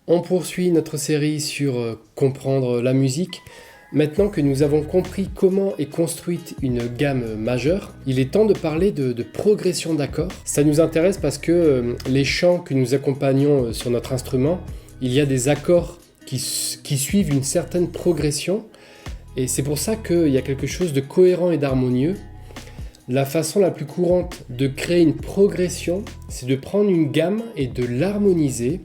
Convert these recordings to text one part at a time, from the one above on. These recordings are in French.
On poursuit notre série sur comprendre la musique. Maintenant que nous avons compris comment est construite une gamme majeure, il est temps de parler de progression d'accords. Ça nous intéresse parce que les chants que nous accompagnons sur notre instrument, il y a des accords qui suivent une certaine progression. Et c'est pour ça qu'il y a quelque chose de cohérent et d'harmonieux. La façon la plus courante de créer une progression, c'est de prendre une gamme et de l'harmoniser,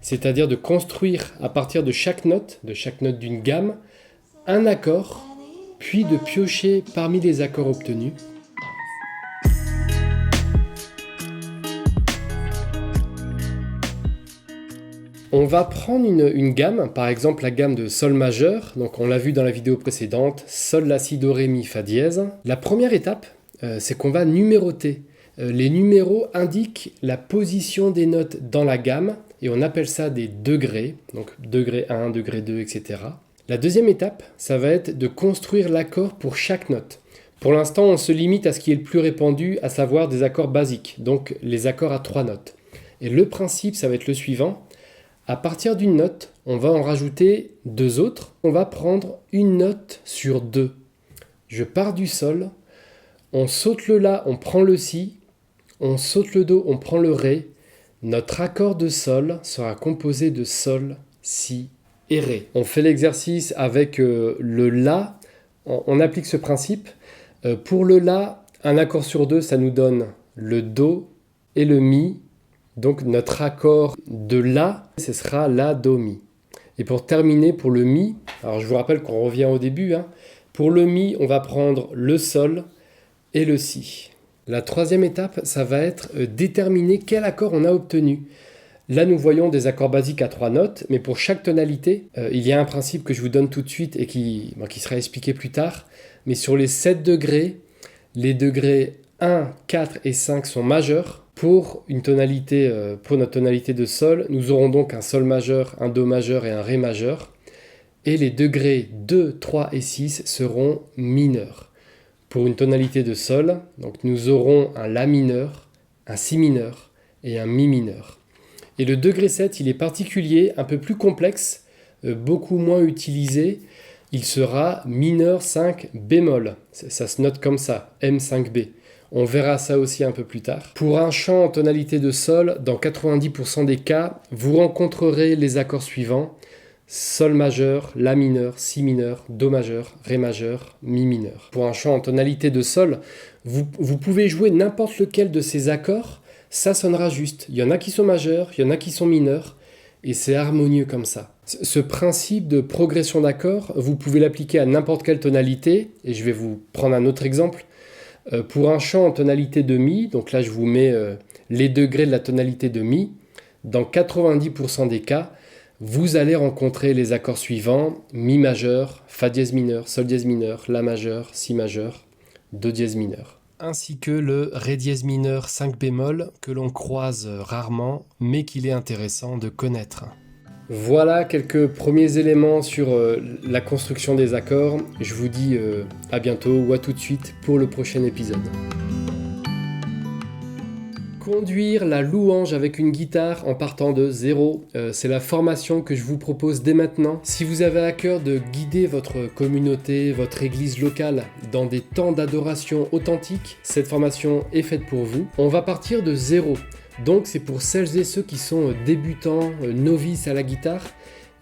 c'est-à-dire de construire à partir de chaque note d'une gamme, un accord, puis de piocher parmi les accords obtenus. On va prendre une gamme, par exemple la gamme de Sol majeur, donc on l'a vu dans la vidéo précédente, Sol, La, Si, Do, Ré, Mi, Fa dièse. La première étape, c'est qu'on va numéroter. Les numéros indiquent la position des notes dans la gamme, et on appelle ça des degrés, donc degré 1, degré 2, etc. La deuxième étape, ça va être de construire l'accord pour chaque note. Pour l'instant, on se limite à ce qui est le plus répandu, à savoir des accords basiques, donc les accords à 3 notes. Et le principe, ça va être le suivant. À partir d'une note, on va en rajouter 2 autres. On va prendre une note sur 2. Je pars du Sol, on saute le La, on prend le Si, on saute le Do, on prend le Ré. Notre accord de Sol sera composé de Sol, Si et Ré. On fait l'exercice avec le La. On applique ce principe. Pour le La, un accord sur 2, ça nous donne le Do et le Mi. Donc notre accord de La, ce sera La, Do, Mi. Et pour terminer, pour le Mi, alors je vous rappelle qu'on revient au début. Pour le Mi, on va prendre le Sol et le Si. La troisième étape, ça va être déterminer quel accord on a obtenu. Là, nous voyons des accords basiques à 3 notes, mais pour chaque tonalité, il y a un principe que je vous donne tout de suite et qui sera expliqué plus tard. Mais sur les 7 degrés, les degrés 1, 4 et 5 sont majeurs. Pour notre tonalité de Sol, nous aurons donc un Sol majeur, un Do majeur et un Ré majeur. Et les degrés 2, 3 et 6 seront mineurs. Pour une tonalité de Sol, donc nous aurons un La mineur, un Si mineur et un Mi mineur. Et le degré 7, il est particulier, un peu plus complexe, beaucoup moins utilisé. Il sera mineur 5 bémol. Ça se note comme ça, M5B. On verra ça aussi un peu plus tard. Pour un chant en tonalité de Sol, dans 90% des cas, vous rencontrerez les accords suivants. Sol majeur, La mineur, Si mineur, Do majeur, Ré majeur, Mi mineur. Pour un chant en tonalité de Sol, vous pouvez jouer n'importe lequel de ces accords, ça sonnera juste. Il y en a qui sont majeurs, il y en a qui sont mineurs, et c'est harmonieux comme ça. Ce principe de progression d'accords, vous pouvez l'appliquer à n'importe quelle tonalité, et je vais vous prendre un autre exemple. Pour un chant en tonalité de Mi, donc là je vous mets les degrés de la tonalité de Mi, dans 90% des cas, vous allez rencontrer les accords suivants, Mi majeur, Fa dièse mineur, Sol dièse mineur, La majeur, Si majeur, Do dièse mineur. Ainsi que le Ré dièse mineur 5 bémol que l'on croise rarement, mais qu'il est intéressant de connaître. Voilà quelques premiers éléments sur la construction des accords. Je vous dis à bientôt ou à tout de suite pour le prochain épisode. Conduire la louange avec une guitare en partant de zéro, c'est la formation que je vous propose dès maintenant. Si vous avez à cœur de guider votre communauté, votre église locale dans des temps d'adoration authentiques, cette formation est faite pour vous. On va partir de zéro, donc c'est pour celles et ceux qui sont débutants, novices à la guitare,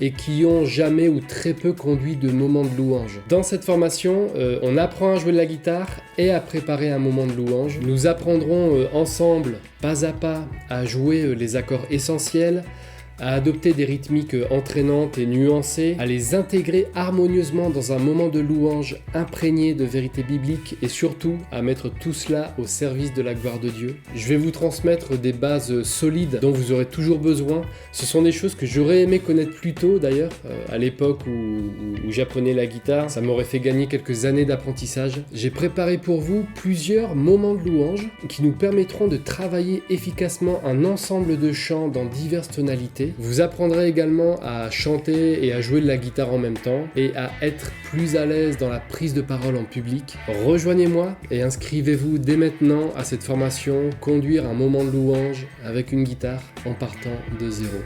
et qui ont jamais ou très peu conduit de moment de louange. Dans cette formation, on apprend à jouer de la guitare et à préparer un moment de louange. Nous apprendrons ensemble, pas à pas, à jouer les accords essentiels, à adopter des rythmiques entraînantes et nuancées, à les intégrer harmonieusement dans un moment de louange imprégné de vérité biblique et surtout à mettre tout cela au service de la gloire de Dieu. Je vais vous transmettre des bases solides dont vous aurez toujours besoin. Ce sont des choses que j'aurais aimé connaître plus tôt d'ailleurs, à l'époque où j'apprenais la guitare. Ça m'aurait fait gagner quelques années d'apprentissage. J'ai préparé pour vous plusieurs moments de louange qui nous permettront de travailler efficacement un ensemble de chants dans diverses tonalités. Vous apprendrez également à chanter et à jouer de la guitare en même temps et à être plus à l'aise dans la prise de parole en public. Rejoignez-moi et inscrivez-vous dès maintenant à cette formation Conduire un moment de louange avec une guitare en partant de zéro.